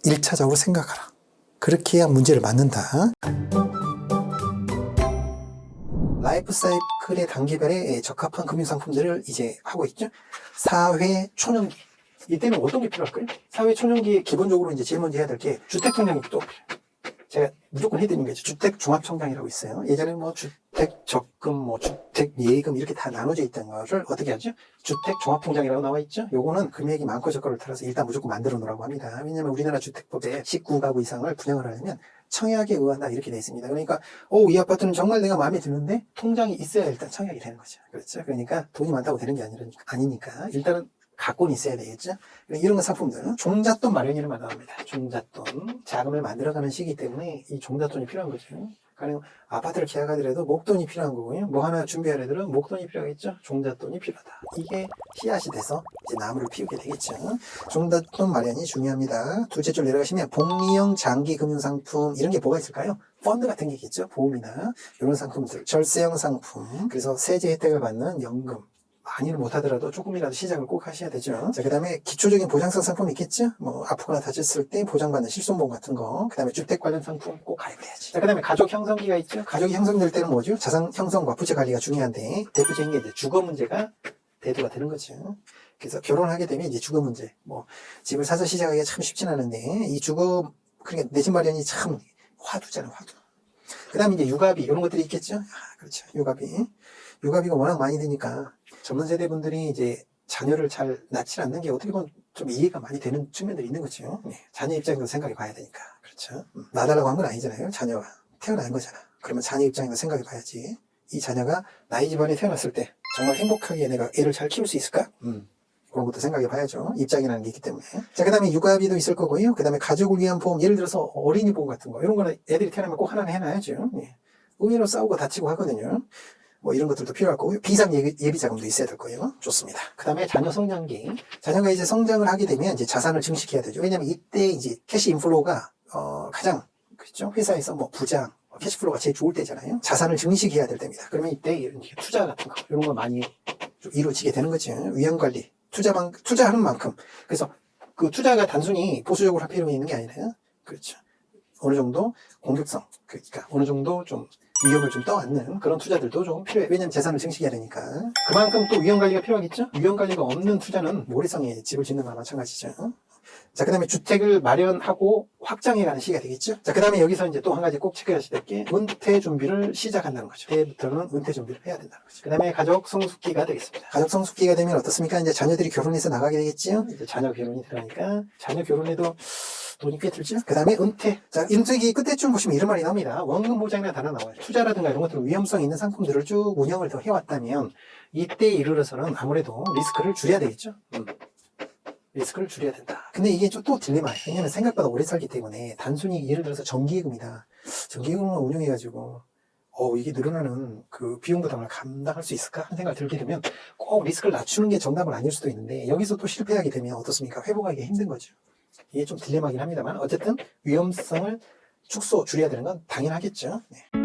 1차적으로 생각하라. 그렇게 해야 문제를 맞는다. 라이프 사이클의 단계별에 적합한 금융상품들을 이제 하고 있죠. 사회 초년기. 이때는 어떤 게 필요할까요? 사회 초년기에 기본적으로 이제 제일 먼저 해야 될 게 주택청약이 또 필요해요. 제가 무조건 해드리는 게 주택종합청약이라고 있어요. 예전에 뭐 주택적금, 뭐 주택예금 이렇게 다 나눠져 있던 거를 어떻게 하죠? 주택종합통장이라고 나와 있죠? 요거는 금액이 많고 적고를 따라서 일단 무조건 만들어 놓으라고 합니다. 왜냐하면 우리나라 주택법에 19가구 이상을 분양을 하려면 청약에 의한다 이렇게 돼 있습니다. 그러니까 이 아파트는 정말 내가 마음에 드는데 통장이 있어야 일단 청약이 되는 거죠. 그렇죠? 그러니까 돈이 많다고 되는 게 아니니까 일단은 갖고는 있어야 되겠죠. 이런 상품들 종잣돈 마련이라는 말 나옵니다. 종잣돈 자금을 만들어가는 시기 때문에 이 종잣돈이 필요한 거죠. 가령 아파트를 계약하더라도 목돈이 필요한 거고요. 뭐 하나 준비하려면 목돈이 필요하겠죠. 종잣돈이 필요하다. 이게 씨앗이 돼서 이제 나무를 피우게 되겠죠. 종잣돈 마련이 중요합니다. 둘째 줄 내려가시면 복리형 장기 금융상품 이런 게 뭐가 있을까요? 펀드 같은 게 있겠죠. 보험이나 이런 상품들, 절세형 상품, 그래서 세제 혜택을 받는 연금. 많이는 못하더라도 조금이라도 시작을 꼭 하셔야 되죠. 자, 그 다음에 기초적인 보장성 상품 있겠죠? 뭐, 아프거나 다쳤을 때 보장받는 실손보험 같은 거. 그 다음에 주택 관련 상품 꼭 가입을 해야지. 자, 그 다음에 가족 형성기가 있죠? 가족이 형성될 때는 뭐죠? 자산 형성과 부채 관리가 중요한데, 대표적인 게 이제 주거 문제가 대두가 되는 거죠. 그래서 결혼하게 되면 이제 주거 문제. 뭐, 집을 사서 시작하기가 참 쉽진 않은데, 이 주거, 그러니까 내 집 마련이 참 화두잖아, 화두. 그 다음에 이제 육아비, 이런 것들이 있겠죠? 그렇죠. 육아비가 워낙 많이 드니까 젊은 세대 분들이 이제 자녀를 잘 낳지 않는 게 어떻게 보면 좀 이해가 많이 되는 측면들이 있는 거죠. 자녀 입장에서 생각해 봐야 되니까. 그렇죠. 낳아달라고 한 건 아니잖아요. 자녀가 태어난 거잖아. 그러면 자녀 입장에서 생각해 봐야지. 이 자녀가 나의 집안에 태어났을 때 정말 행복하게 내가 애를 잘 키울 수 있을까? 그런 것도 생각해 봐야죠. 입장이라는 게 있기 때문에. 자, 그 다음에 육아비도 있을 거고요. 그 다음에 가족을 위한 보험, 예를 들어서 어린이 보험 같은 거. 이런 거는 애들이 태어나면 꼭 하나는 해놔야죠. 의외로 싸우고 다치고 하거든요. 뭐 이런 것들도 필요할 거고요. 비상 예비 자금도 있어야 될 거예요. 좋습니다. 그 다음에 자녀 성장기. 자녀가 이제 성장을 하게 되면 이제 자산을 증식해야 되죠. 왜냐면 이때 이제 캐시 인플로우가, 가장, 그렇죠? 회사에서 뭐 부장, 캐시플로우가 제일 좋을 때잖아요. 자산을 증식해야 될 때입니다. 그러면 이때 이런 투자 같은 거, 이런 거 많이 좀 이루어지게 되는 거죠. 위험관리. 투자하는 만큼. 그래서 그 투자가 단순히 보수적으로 할 필요가 있는 게 아니라, 그렇죠. 어느 정도 공격성, 그러니까 어느 정도 좀 위험을 좀 떠안는 그런 투자들도 좀 필요해. 왜냐면 재산을 증식해야 되니까. 그만큼 또 위험관리가 필요하겠죠? 위험관리가 없는 투자는 모래성에 집을 짓는 거나 마찬가지죠. 자, 그 다음에 주택을 마련하고 확장해가는 시기가 되겠죠? 자, 그 다음에 여기서 이제 또 한 가지 꼭 체크하셔야 될 게 은퇴 준비를 시작한다는 거죠. 그때부터는 은퇴 준비를 해야 된다는 거죠. 그 다음에 가족 성숙기가 되겠습니다. 가족 성숙기가 되면 어떻습니까? 이제 자녀들이 결혼해서 나가게 되겠죠? 이제 자녀 결혼이 들어가니까 자녀 결혼에도 돈이 꽤 들죠? 그 다음에 은퇴. 자, 은퇴기 끝에쯤 보시면 이런 말이 나옵니다. 원금 보장이라는 단어 나와요. 투자라든가 이런 것들 위험성 있는 상품들을 쭉 운영을 더 해왔다면 이때 이르러서는 아무래도 리스크를 줄여야 되겠죠? 리스크를 줄여야 된다. 근데 이게 또 딜레마예요. 왜냐면 생각보다 오래 살기 때문에 단순히 예를 들어서 정기예금이다. 정기예금을 운영해가지고 이게 늘어나는 그 비용 부담을 감당할 수 있을까 하는 생각이 들게 되면 꼭 리스크를 낮추는 게 정답은 아닐 수도 있는데 여기서 또 실패하게 되면 어떻습니까? 회복하기 힘든 거죠. 이게 좀 딜레마긴 합니다만 어쨌든 위험성을 줄여야 되는 건 당연하겠죠. 네.